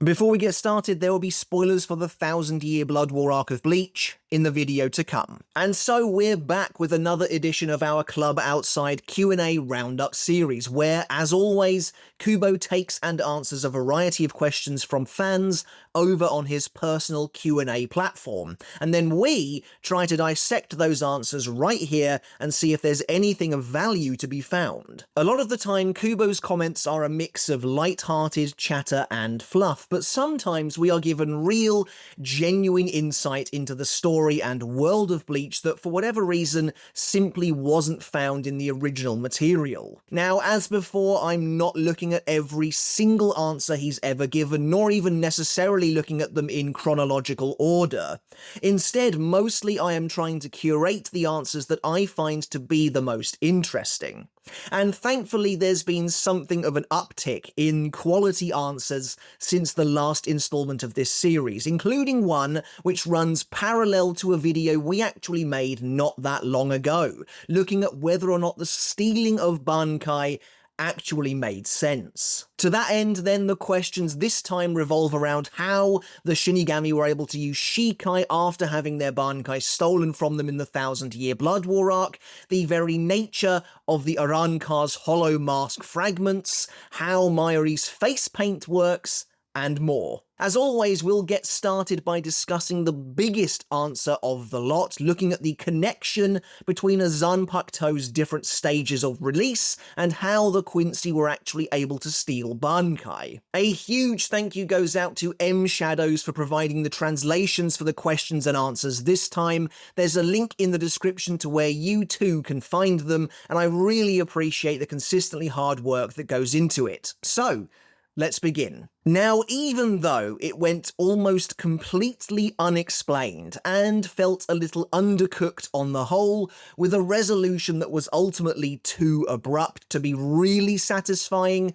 Before we get started, there will be spoilers for the 1000-year Blood War arc of Bleach in the video to come. And so we're back with another edition of our Klub Outside Q&A Round-up series, where, as always, Kubo takes and answers a variety of questions from fans over on his personal Q&A platform. And then we try to dissect those answers right here and see if there's anything of value to be found. A lot of the time, Kubo's comments are a mix of light-hearted chatter and fluff, but sometimes we are given real, genuine insight into the story and world of Bleach that, for whatever reason, simply wasn't found in the original material. Now, as before, I'm not looking at every single answer he's ever given, nor even necessarily looking at them in chronological order. Instead, mostly I am trying to curate the answers that I find to be the most interesting. And thankfully there's been something of an uptick in quality answers since the last installment of this series, including one which runs parallel to a video we actually made not that long ago, looking at whether or not the stealing of Bankai actually made sense. To that end, then, the questions this time revolve around how the Shinigami were able to use Shikai after having their Bankai stolen from them in the 1000-year Blood War arc, the very nature of the Arrancar's hollow mask fragments, how Mayuri's face paint works, and more. As always, we'll get started by discussing the biggest answer of the lot, looking at the connection between a Zanpakuto's different stages of release and how the Quincy were actually able to steal Bankai. A huge thank you goes out to M Shadows for providing the translations for the questions and answers this time. There's a link in the description to where you too can find them, and I really appreciate the consistently hard work that goes into it. So, let's begin. Now, even though it went almost completely unexplained and felt a little undercooked on the whole, with a resolution that was ultimately too abrupt to be really satisfying,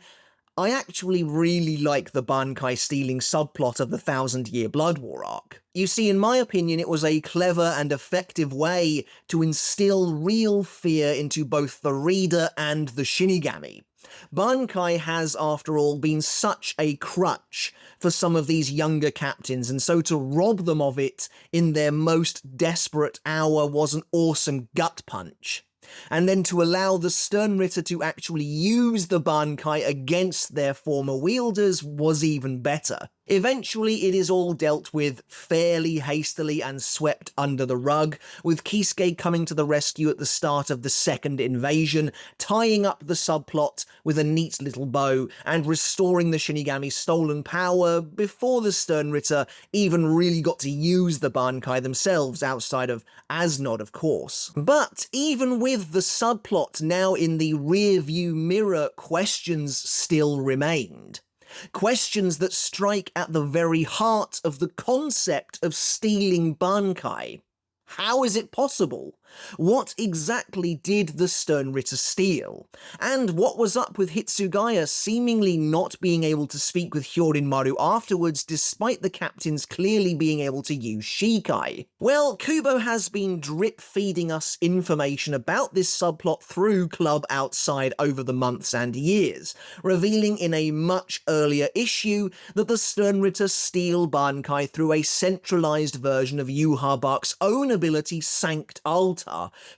I actually really like the Bankai stealing subplot of the 1000-year Blood War arc. You see, in my opinion, it was a clever and effective way to instill real fear into both the reader and the Shinigami. Bankai has, after all, been such a crutch for some of these younger captains, and so to rob them of it in their most desperate hour was an awesome gut punch. And then to allow the Stern Ritter to actually use the Bankai against their former wielders was even better. Eventually, it is all dealt with fairly hastily and swept under the rug, with Kisuke coming to the rescue at the start of the second invasion, tying up the subplot with a neat little bow, and restoring the Shinigami's stolen power before the Stern Ritter even really got to use the Bankai themselves, outside of Asnod, of course. But even with the subplot now in the rear-view mirror, questions still remained. Questions that strike at the very heart of the concept of stealing Bankai. How is it possible? What exactly did the Stern Ritter steal? And what was up with Hitsugaya seemingly not being able to speak with Hyorinmaru afterwards, despite the captains clearly being able to use Shikai? Well, Kubo has been drip-feeding us information about this subplot through Klub Outside over the months and years, revealing in a much earlier issue that the Stern Ritter steal Bankai through a centralized version of Yhwach's own ability, Sanct Altar,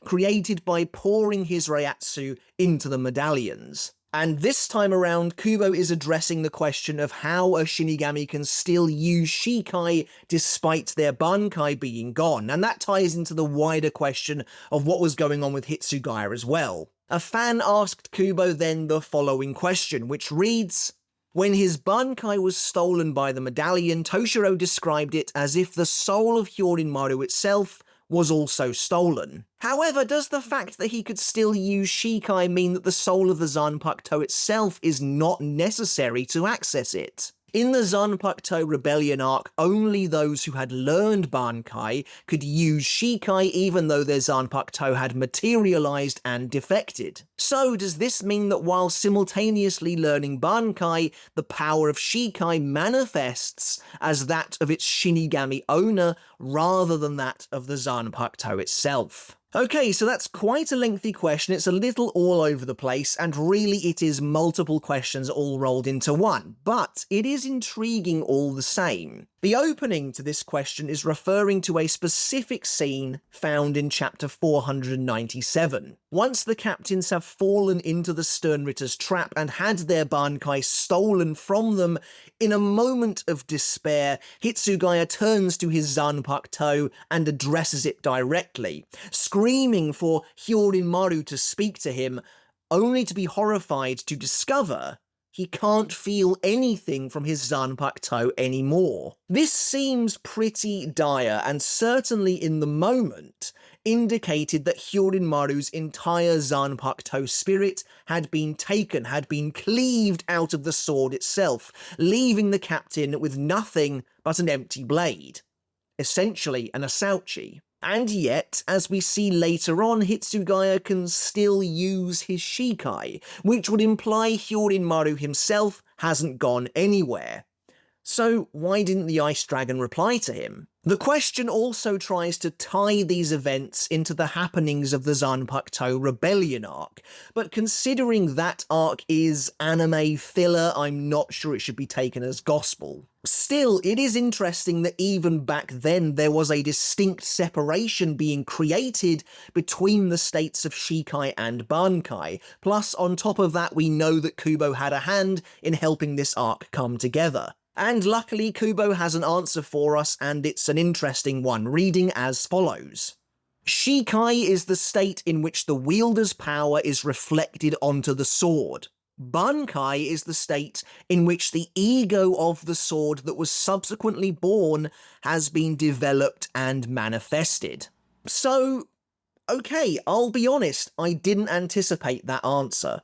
created by pouring his Reiatsu into the medallions. And this time around, Kubo is addressing the question of how a Shinigami can still use Shikai despite their Bankai being gone, and that ties into the wider question of what was going on with Hitsugaya as well. A fan asked Kubo then the following question, which reads, "When his Bankai was stolen by the medallion, Toshiro described it as if the soul of Hyorinmaru itself was also stolen. However, does the fact that he could still use Shikai mean that the soul of the Zanpakuto itself is not necessary to access it? In the Zanpakuto Rebellion arc, only those who had learned Bankai could use Shikai even though their Zanpakuto had materialized and defected. So does this mean that while simultaneously learning Bankai, the power of Shikai manifests as that of its Shinigami owner rather than that of the Zanpakuto itself? Okay, so that's quite a lengthy question. It's a little all over the place, and really it is multiple questions all rolled into one, but it is intriguing all the same. The opening to this question is referring to a specific scene found in chapter 497. Once the captains have fallen into the Sternritter's trap and had their Bankai stolen from them, in a moment of despair, Hitsugaya turns to his Zanpakuto and addresses it directly, screaming for Hyorin-maru to speak to him, only to be horrified to discover he can't feel anything from his Zanpakuto anymore. This seems pretty dire, and certainly in the moment indicated that Hyorin-maru's entire Zanpakuto spirit had been taken, had been cleaved out of the sword itself, leaving the captain with nothing but an empty blade. Essentially an asauchi. And yet, as we see later on, Hitsugaya can still use his Shikai, which would imply Hyorin-maru himself hasn't gone anywhere. So why didn't the Ice Dragon reply to him? The question also tries to tie these events into the happenings of the Zanpakuto Rebellion arc, but considering that arc is anime filler, I'm not sure it should be taken as gospel. Still, it is interesting that even back then there was a distinct separation being created between the states of Shikai and Bankai, plus on top of that we know that Kubo had a hand in helping this arc come together. And luckily Kubo has an answer for us, and it's an interesting one, reading as follows. Shikai is the state in which the wielder's power is reflected onto the sword. Bankai is the state in which the ego of the sword that was subsequently born has been developed and manifested. So, okay, I'll be honest, I didn't anticipate that answer.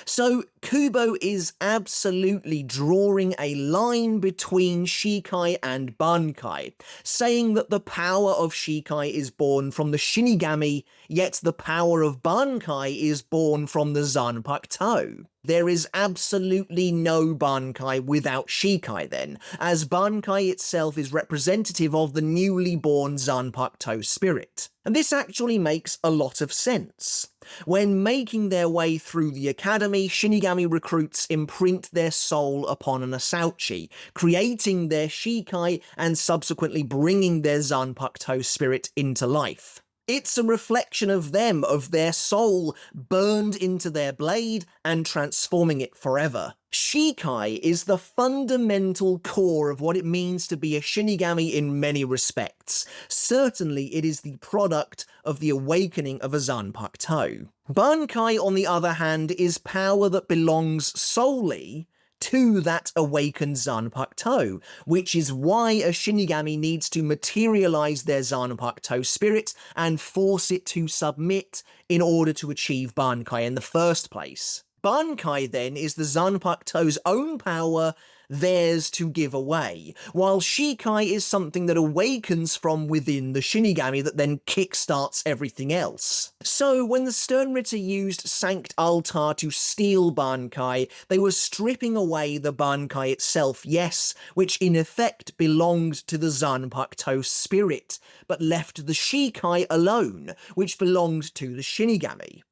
So Kubo is absolutely drawing a line between Shikai and Bankai, saying that the power of Shikai is born from the Shinigami, yet the power of Bankai is born from the Zanpakuto. There is absolutely no Bankai without Shikai then, as Bankai itself is representative of the newly born Zanpakuto spirit. And this actually makes a lot of sense. When making their way through the academy, Shinigami recruits imprint their soul upon an asauchi, creating their Shikai and subsequently bringing their Zanpakuto spirit into life. It's a reflection of them, of their soul burned into their blade and transforming it forever. Shikai is the fundamental core of what it means to be a Shinigami in many respects. Certainly it is the product of the awakening of a Zanpakuto. Bankai, on the other hand, is power that belongs solely to that awakened Zanpakuto, which is why a Shinigami needs to materialize their Zanpakuto spirit and force it to submit in order to achieve Bankai in the first place. Bankai then is the Zanpakuto's own power, theirs to give away, while Shikai is something that awakens from within the Shinigami that then kickstarts everything else. So when the Sternritter used Sanct Altar to steal Bankai, they were stripping away the Bankai itself, yes, which in effect belonged to the Zanpakuto spirit, but left the Shikai alone, which belonged to the Shinigami.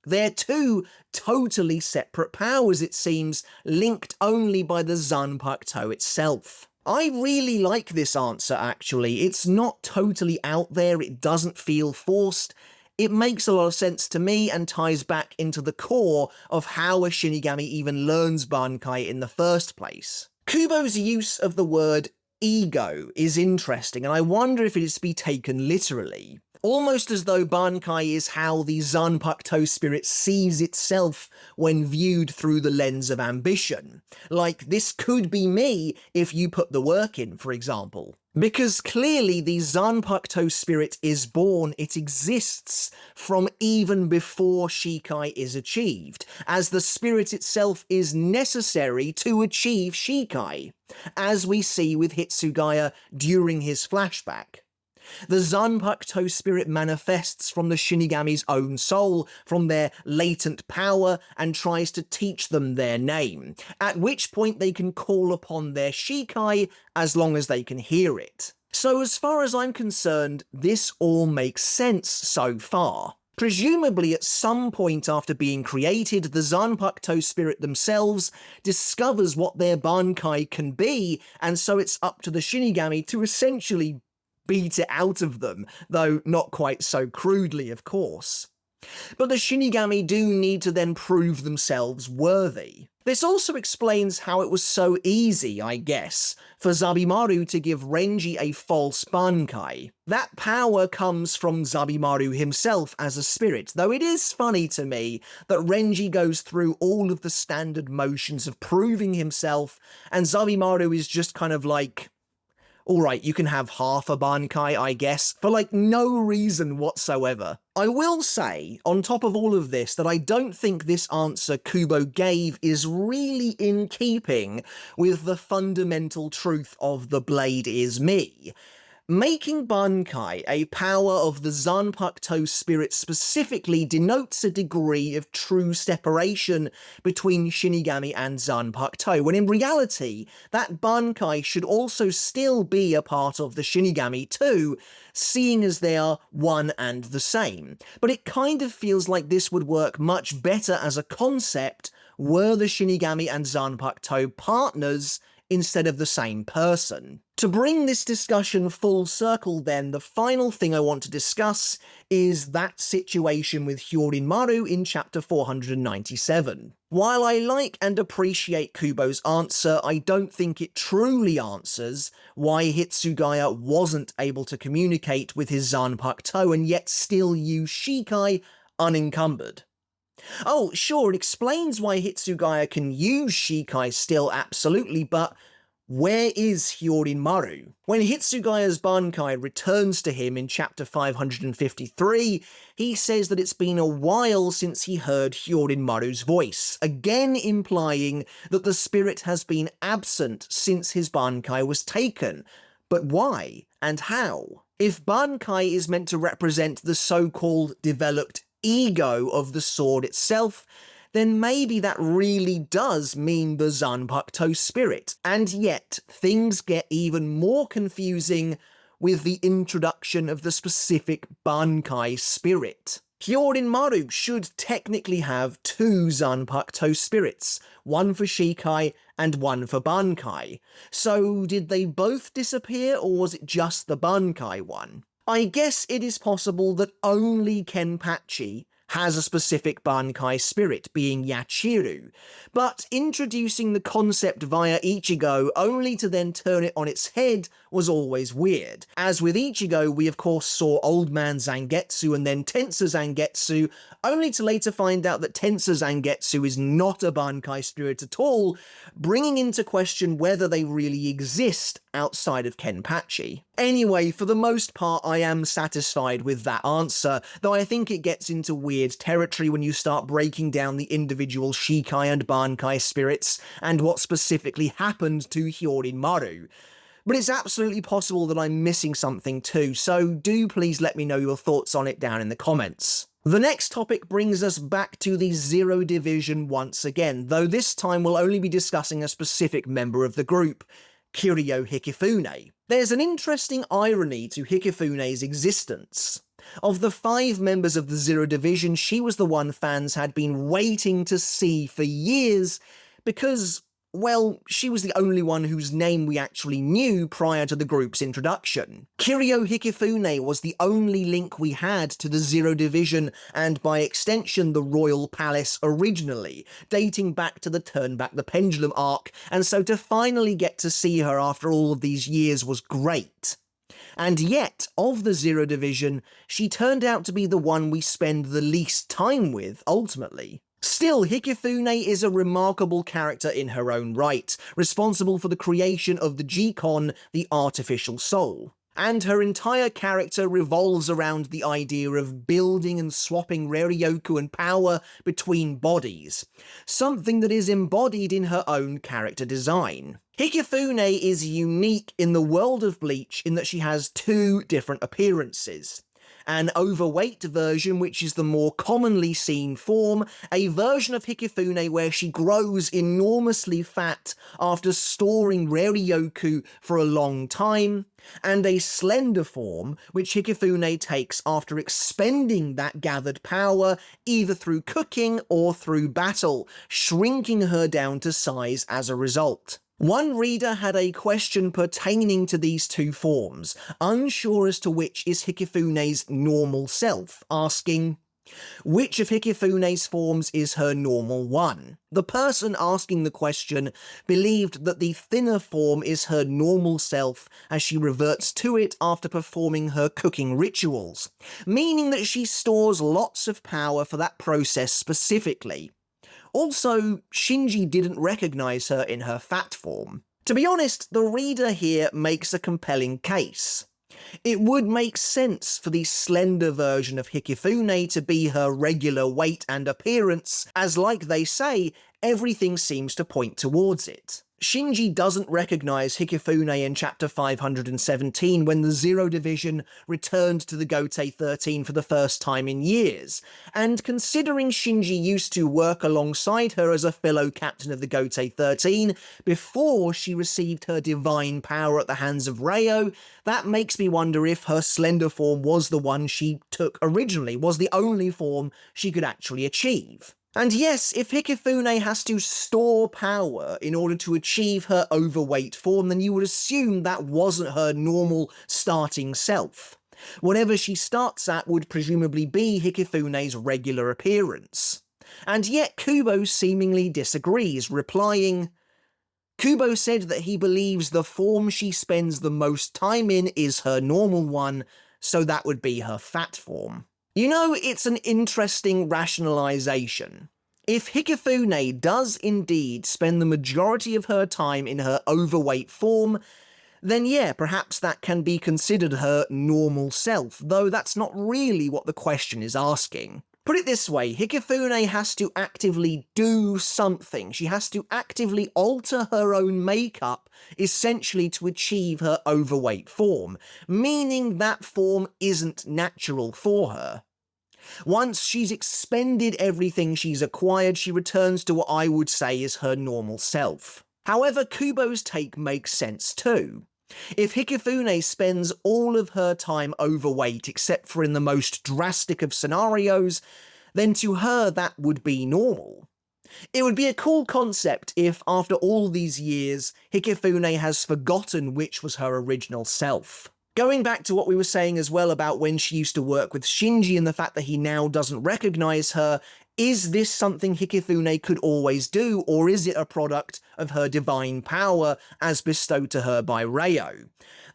They're two totally separate powers, it seems, linked only by the Zanpakuto itself. I really like this answer, actually. It's not totally out there, it doesn't feel forced. It makes a lot of sense to me and ties back into the core of how a Shinigami even learns Bankai in the first place. Kubo's use of the word ego is interesting, and I wonder if it is to be taken literally. Almost as though Bankai is how the Zanpakuto spirit sees itself when viewed through the lens of ambition. Like, this could be me if you put the work in, for example. Because clearly the Zanpakuto spirit is born, it exists from even before Shikai is achieved, as the spirit itself is necessary to achieve Shikai, as we see with Hitsugaya during his flashback. The Zanpakuto spirit manifests from the Shinigami's own soul, from their latent power, and tries to teach them their name, at which point they can call upon their Shikai as long as they can hear it. So as far as I'm concerned, this all makes sense so far. Presumably at some point after being created, the Zanpakuto spirit themselves discovers what their Bankai can be, and so it's up to the Shinigami to essentially beat it out of them, though not quite so crudely, of course. But the Shinigami do need to then prove themselves worthy. This also explains how it was so easy, I guess, for Zabimaru to give Renji a false Bankai. That power comes from Zabimaru himself as a spirit, though it is funny to me that Renji goes through all of the standard motions of proving himself, and Zabimaru is just kind of like, alright, you can have half a Bankai, I guess, for like no reason whatsoever. I will say, on top of all of this, that I don't think this answer Kubo gave is really in keeping with the fundamental truth of the blade is me. Making Bankai a power of the Zanpakuto spirit specifically denotes a degree of true separation between Shinigami and Zanpakuto, when in reality, that Bankai should also still be a part of the Shinigami too, seeing as they are one and the same. But it kind of feels like this would work much better as a concept were the Shinigami and Zanpakuto partners instead of the same person. To bring this discussion full circle then, the final thing I want to discuss is that situation with Hyorin-maru in chapter 497. While I like and appreciate Kubo's answer, I don't think it truly answers why Hitsugaya wasn't able to communicate with his Zanpakuto and yet still use Shikai unencumbered. Oh, sure, it explains why Hitsugaya can use Shikai still, absolutely, but where is Hyorin-maru? When Hitsugaya's Bankai returns to him in chapter 553, he says that it's been a while since he heard Hyorin-maru's voice, again implying that the spirit has been absent since his Bankai was taken. But why? And how? If Bankai is meant to represent the so-called developed ego of the sword itself, then maybe that really does mean the Zanpakuto spirit. And yet, things get even more confusing with the introduction of the specific Bankai spirit. Hyorin-maru should technically have two Zanpakuto spirits, one for Shikai and one for Bankai. So did they both disappear, or was it just the Bankai one? I guess it is possible that only Kenpachi has a specific Bankai spirit, being Yachiru, but introducing the concept via Ichigo only to then turn it on its head was always weird. As with Ichigo, we of course saw Old Man Zangetsu and then Tensa Zangetsu, only to later find out that Tensa Zangetsu is not a Bankai spirit at all, bringing into question whether they really exist outside of Kenpachi. Anyway, for the most part, I am satisfied with that answer, though I think it gets into weird territory when you start breaking down the individual Shikai and Bankai spirits and what specifically happened to Hyorin-maru. But it's absolutely possible that I'm missing something too, so do please let me know your thoughts on it down in the comments. The next topic brings us back to the Zero Division once again, though this time we'll only be discussing a specific member of the group, Real Hikifune. There's an interesting irony to Hikifune's existence. Of the 5 members of the Zero Division, she was the one fans had been waiting to see for years because, well, she was the only one whose name we actually knew prior to the group's introduction. Kiryu Hikifune was the only link we had to the Zero Division and by extension the Royal Palace originally, dating back to the Turn Back the Pendulum arc, and so to finally get to see her after all of these years was great. And yet, of the Zero Division, she turned out to be the one we spend the least time with, ultimately. Still, Hikifune is a remarkable character in her own right, responsible for the creation of the G-Con, the artificial soul. And her entire character revolves around the idea of building and swapping Reryoku and power between bodies, something that is embodied in her own character design. Hikifune is unique in the world of Bleach in that she has 2 different appearances. an overweight version, which is the more commonly seen form, a version of Hikifune where she grows enormously fat after storing Reryoku for a long time, and a slender form, which Hikifune takes after expending that gathered power either through cooking or through battle, shrinking her down to size as a result. One reader had a question pertaining to these two forms, unsure as to which is Hikifune's normal self, asking, which of Hikifune's forms is her normal one? The person asking the question believed that the thinner form is her normal self as she reverts to it after performing her cooking rituals, meaning that she stores lots of power for that process specifically. Also, Shinji didn't recognise her in her fat form. To be honest, the reader here makes a compelling case. It would make sense for the slender version of Hikifune to be her regular weight and appearance, as like they say, everything seems to point towards it. Shinji doesn't recognise Hikifune in chapter 517 when the Zero Division returned to the Gotei 13 for the first time in years, and considering Shinji used to work alongside her as a fellow captain of the Gotei 13 before she received her divine power at the hands of Reo, that makes me wonder if her slender form was the one she took originally, was the only form she could actually achieve. And yes, if Hikifune has to store power in order to achieve her overweight form, then you would assume that wasn't her normal starting self. Whatever she starts at would presumably be Hikifune's regular appearance. And yet Kubo seemingly disagrees, replying, Kubo said that he believes the form she spends the most time in is her normal one, so that would be her fat form. You know, it's an interesting rationalization. If Hikifune does indeed spend the majority of her time in her overweight form, then yeah, perhaps that can be considered her normal self, though that's not really what the question is asking. Put it this way, Hikifune has to actively do something. She has to actively alter her own makeup, essentially to achieve her overweight form, meaning that form isn't natural for her. Once she's expended everything she's acquired, she returns to what I would say is her normal self. However, Kubo's take makes sense too. If Hikifune spends all of her time overweight except for in the most drastic of scenarios, then to her that would be normal. It would be a cool concept if, after all these years, Hikifune has forgotten which was her original self. Going back to what we were saying as well about when she used to work with Shinji and the fact that he now doesn't recognise her, is this something Hikifune could always do, or is it a product of her divine power as bestowed to her by Reo?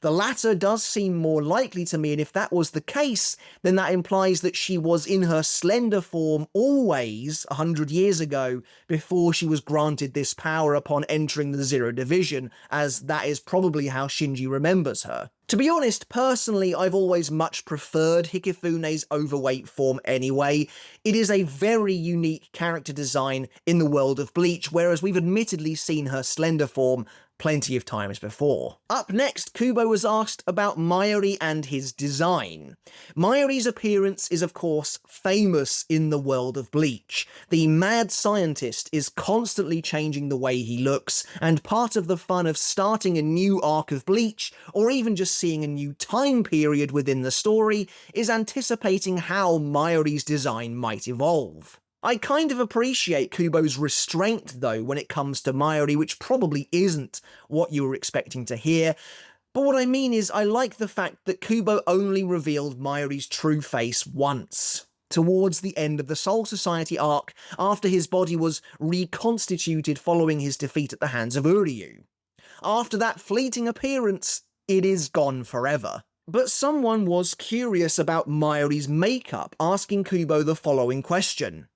The latter does seem more likely to me, and if that was the case, then that implies that she was in her slender form always 100 years ago before she was granted this power upon entering the Zero Division, as that is probably how Shinji remembers her. To be honest, personally, I've always much preferred Hikifune's overweight form anyway. It is a very unique character design in the world of Bleach, whereas we've admittedly seen her slender form plenty of times before. Up next, Kubo was asked about Mayuri and his design. Mayuri's appearance is of course famous in the world of Bleach. The mad scientist is constantly changing the way he looks, and part of the fun of starting a new arc of Bleach, or even just seeing a new time period within the story, is anticipating how Mayuri's design might evolve. I kind of appreciate Kubo's restraint though when it comes to Mayuri, which probably isn't what you were expecting to hear. But what I mean is I like the fact that Kubo only revealed Mayuri's true face once, towards the end of the Soul Society arc, after his body was reconstituted following his defeat at the hands of Uryu. After that fleeting appearance, it is gone forever. But someone was curious about Mayuri's makeup, asking Kubo the following question.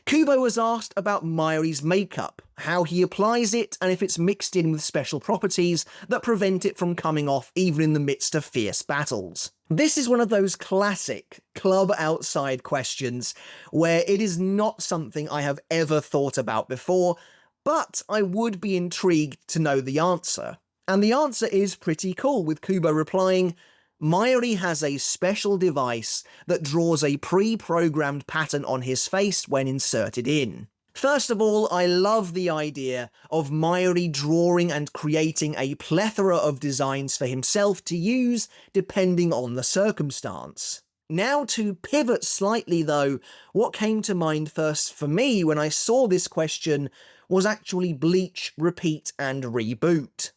Kubo was asked about Mayuri's makeup, how he applies it, and if it's mixed in with special properties that prevent it from coming off even in the midst of fierce battles. This is one of those classic Klub Outside questions where it is not something I have ever thought about before, but I would be intrigued to know the answer. And the answer is pretty cool, with Kubo replying, Mayuri has a special device that draws a pre-programmed pattern on his face when inserted in. First of all, I love the idea of Mayuri drawing and creating a plethora of designs for himself to use depending on the circumstance. Now, to pivot slightly though, what came to mind first for me when I saw this question was actually Bleach, Repeat and Reboot.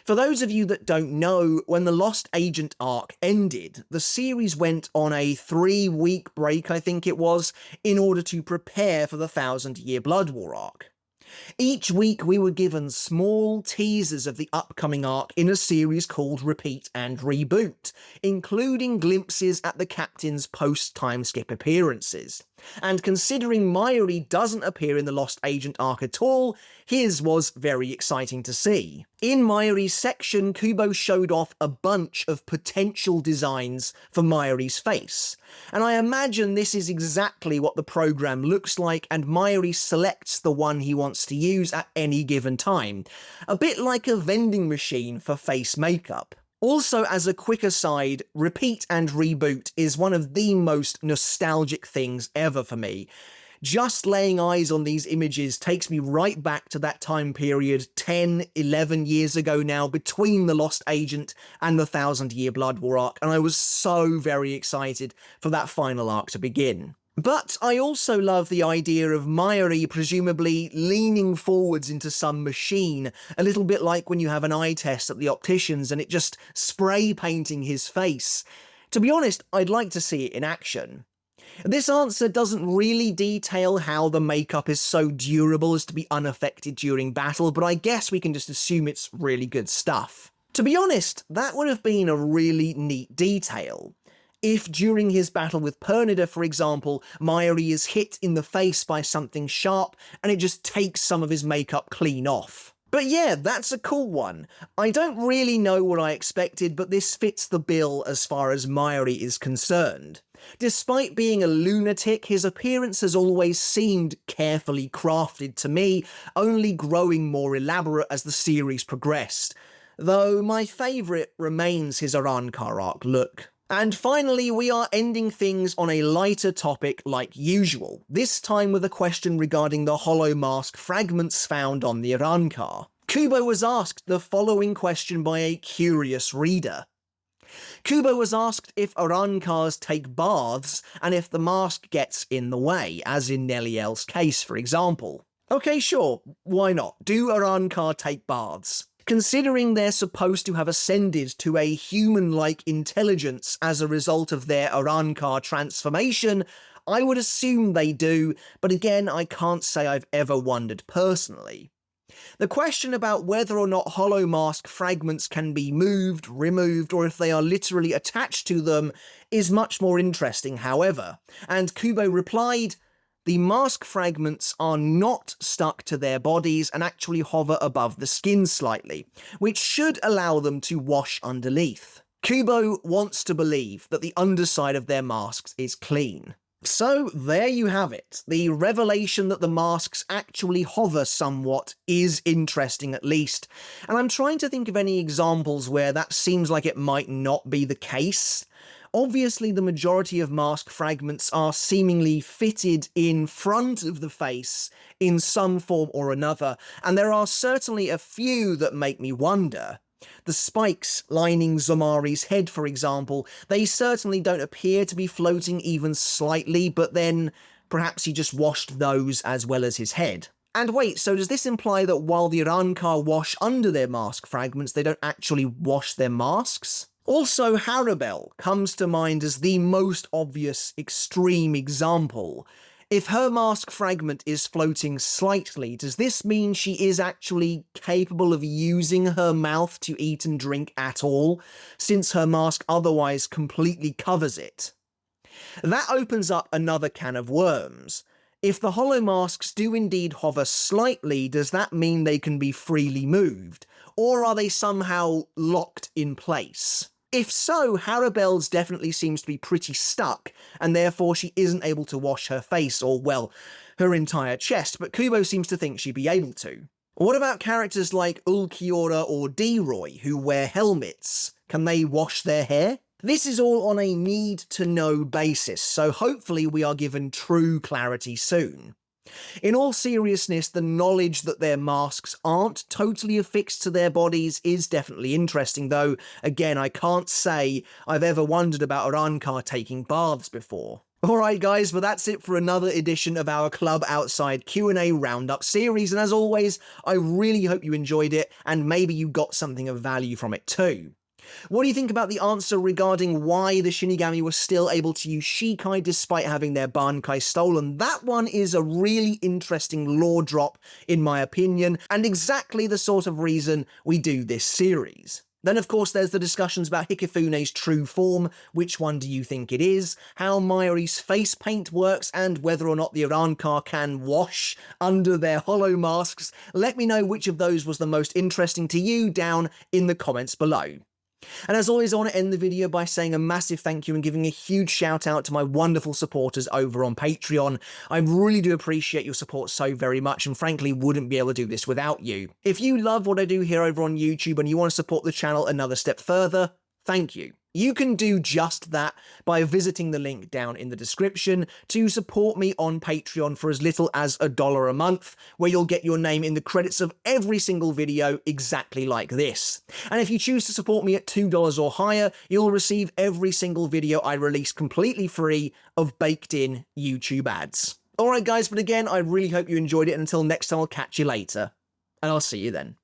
For those of you that don't know, when the Lost Agent arc ended, the series went on a 3-week break, I think it was, in order to prepare for the 1000-Year Blood War arc. Each week we were given small teasers of the upcoming arc in a series called Repeat and Reboot, including glimpses at the captain's post-time skip appearances. And considering Mayuri doesn't appear in the Lost Agent arc at all, his was very exciting to see. In Mayuri's section, Kubo showed off a bunch of potential designs for Mayuri's face, and I imagine this is exactly what the program looks like, and Mayuri selects the one he wants to use at any given time, a bit like a vending machine for face makeup. Also, as a quick aside, Repeat and Reboot is one of the most nostalgic things ever for me. Just laying eyes on these images takes me right back to that time period 10, 11 years ago now, between the Lost Agent and the 1000-Year Blood War arc, and I was so very excited for that final arc to begin. But I also love the idea of Mayuri presumably leaning forwards into some machine, a little bit like when you have an eye test at the opticians and it just spray painting his face. To be honest, I'd like to see it in action. This answer doesn't really detail how the makeup is so durable as to be unaffected during battle, but I guess we can just assume it's really good stuff. To be honest, that would have been a really neat detail. If during his battle with Pernida, for example, Mayuri is hit in the face by something sharp and it just takes some of his makeup clean off. But yeah, that's a cool one. I don't really know what I expected, but this fits the bill as far as Mayuri is concerned. Despite being a lunatic, his appearance has always seemed carefully crafted to me, only growing more elaborate as the series progressed. Though my favourite remains his Arrancar arc look. And finally, we are ending things on a lighter topic like usual, this time with a question regarding the hollow mask fragments found on the Arrancar. Kubo was asked the following question by a curious reader. Kubo was asked if Arrancars take baths and if the mask gets in the way, as in Neliel's case, for example. Okay, sure, why not? Do Arrancar take baths? Considering they're supposed to have ascended to a human-like intelligence as a result of their Arrancar transformation, I would assume they do, but again, I can't say I've ever wondered personally. The question about whether or not hollow mask fragments can be moved, removed, or if they are literally attached to them is much more interesting, however, and Kubo replied, "The mask fragments are not stuck to their bodies and actually hover above the skin slightly, which should allow them to wash underneath. Kubo wants to believe that the underside of their masks is clean." So there you have it. The revelation that the masks actually hover somewhat is interesting at least, and I'm trying to think of any examples where that seems like it might not be the case. Obviously, the majority of mask fragments are seemingly fitted in front of the face in some form or another, and there are certainly a few that make me wonder. The spikes lining Zomari's head, for example, they certainly don't appear to be floating even slightly, but then perhaps he just washed those as well as his head. And wait, so does this imply that while the Arrancar wash under their mask fragments, they don't actually wash their masks? Also, Harabel comes to mind as the most obvious extreme example. If her mask fragment is floating slightly, does this mean she is actually capable of using her mouth to eat and drink at all, since her mask otherwise completely covers it? That opens up another can of worms. If the hollow masks do indeed hover slightly, does that mean they can be freely moved? Or are they somehow locked in place? If so, Harabel's definitely seems to be pretty stuck, and therefore she isn't able to wash her face, or, well, her entire chest, but Kubo seems to think she'd be able to. What about characters like Ulquiorra or D-Roy, who wear helmets? Can they wash their hair? This is all on a need-to-know basis, so hopefully we are given true clarity soon. In all seriousness, the knowledge that their masks aren't totally affixed to their bodies is definitely interesting, though, again, I can't say I've ever wondered about Arrancar taking baths before. Alright guys, but that's it for another edition of our Klub Outside Q&A Roundup series, and as always, I really hope you enjoyed it, and maybe you got something of value from it too. What do you think about the answer regarding why the Shinigami were still able to use Shikai despite having their Bankai stolen? That one is a really interesting lore drop, in my opinion, and exactly the sort of reason we do this series. Then, of course, there's the discussions about Hikifune's true form, which one do you think it is, how Mayuri's face paint works, and whether or not the Arrancar can wash under their hollow masks. Let me know which of those was the most interesting to you down in the comments below. And as always, I want to end the video by saying a massive thank you and giving a huge shout out to my wonderful supporters over on Patreon. I really do appreciate your support so very much, and frankly wouldn't be able to do this without you. If you love what I do here over on YouTube and you want to support the channel another step further, thank you. You can do just that by visiting the link down in the description to support me on Patreon for as little as $1 a month, where you'll get your name in the credits of every single video exactly like this. And if you choose to support me at $2 or higher, you'll receive every single video I release completely free of baked-in YouTube ads. Alright guys, but again, I really hope you enjoyed it, and until next time I'll catch you later, and I'll see you then.